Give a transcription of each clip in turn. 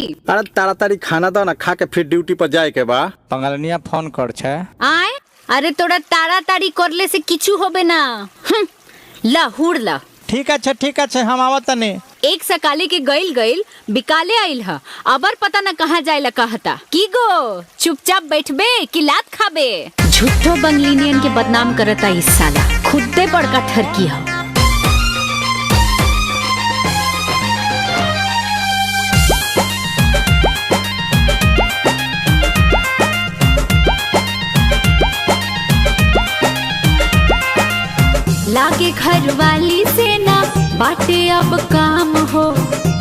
अरे ताड़ाताड़ी खाना दो ना, खा के फिर ड्यूटी पर जाए के बा। पंगलनिया फोन कर छे। आए अरे तोड़ा ताड़ाताड़ी करले से किचू होबे ना। ला हुड़ ला। ठीक है हम आवत तनी। एक सकाले के गइल बिकाले आइल ह, अबर पता न कहाँ जाइला कहता। की गो चुपचाप बैठबे कि लात खाबे? झूठो बंगलिनियन के बदनाम करता इस साला, खुदे बड़का ठरकी ह। लागे घर वाली से ना बाटे अब काम हो,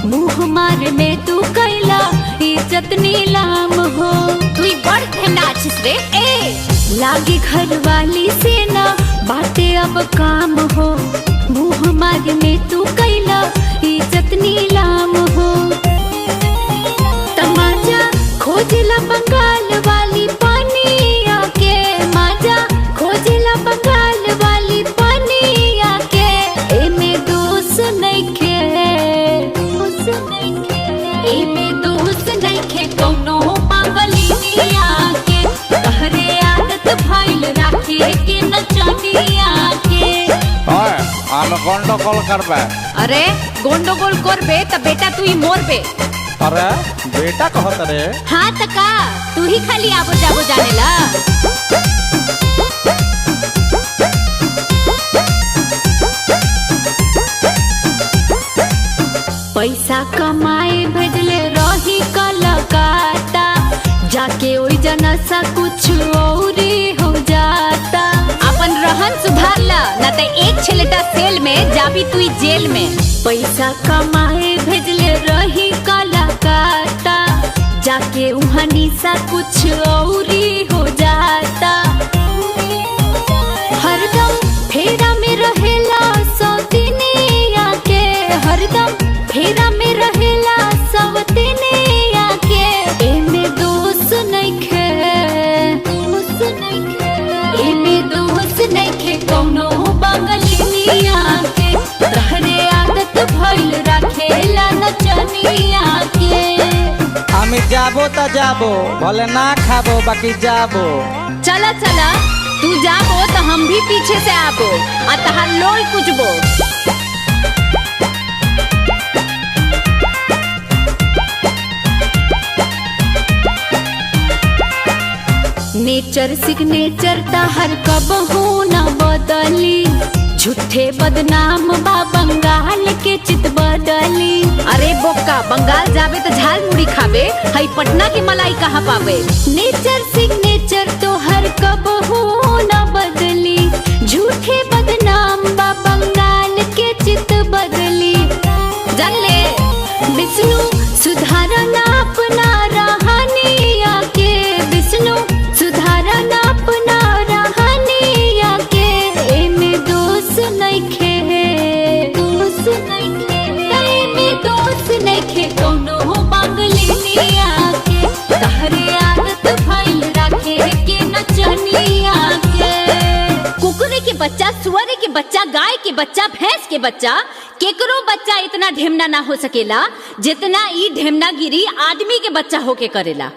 मुँह मारे में तू कैला इज्जत नीलाम हो। तू बड़ नाचिस रे। ए लागे घर वाली से ना बाटे अब काम हो, मुँह मारे में तू कैला इज्जत नीलाम हो। तमाचा खोजला बंगाल वाली पानी आके, माजा खोजला बंगाल वाली पानी आके। एमे दोस्त नइखे, एमे दोस्त नइखे कौनो पागलिनिया के। तहरे आदत भइल राखे के नचनिया के। ओए हम गंडगोल करबे। अरे गोंडोगोल करबे त बेटा तू ही मोरबे। अरे बेटा कहत रे। हाँ तका तू ही खाली आबो जाबो जानेला। पैसा कमाए भेजले रही कलकत्ता, जाके ओई जना सा कुछ और हो जाता। अपन रहन सुधार ला, ना ते एक छलेटा सेल में जाबी तू जेल में। पैसा कमाए भेजले रही कलकत्ता, जाके उहनी सा कुछ और हो जाता। हरदम फेरा में रहेला सौतिनिया के, हरदम फेरा में रहेला सौतिनिया के। एमे दोस्त नइखे, एमे दोस्त नइखे कौनो बंगलिनिया के। तहरे आदत भइल राखेला नचनिया के। हम जाबो त जाबो, भले ना खाबो बाकी जाबो। चला चला तू जाबो तो हम भी पीछे से आबो, आ तहार लोई कुचबो। नेचर सिग्नेचर तहर कबहू न बदली, झूठे बदनाम बा बंगाल के चित बदली। अरे बोका बंगाल जाबे तो झाल मुड़ी खाबे, हई पटना की मलाई कहाँ पावे? नेचर सिग्नेचर तो हर कबहू न बदली, झूठे बदनाम बा बंगाल के चित बदली। जान ले विष्णु सुधारना अपना रहनिया के, विष्णु सुधारना अपना रहनिया के। एमे दोस्त नइखे, दोस्त नइखे, एमे दोस्त नइखे कौनो बंगलिनिया के। तहरे आदत भइल राखे के नचनिया के। कुकुरे के बच्चा, सुअरे के बच्चा, गाय के बच्चा, भैंस के बच्चा, केकरो बच्चा इतना ढेमना ना हो सकेला जितना ई ढेमना गिरी आदमी के बच्चा होके करेला।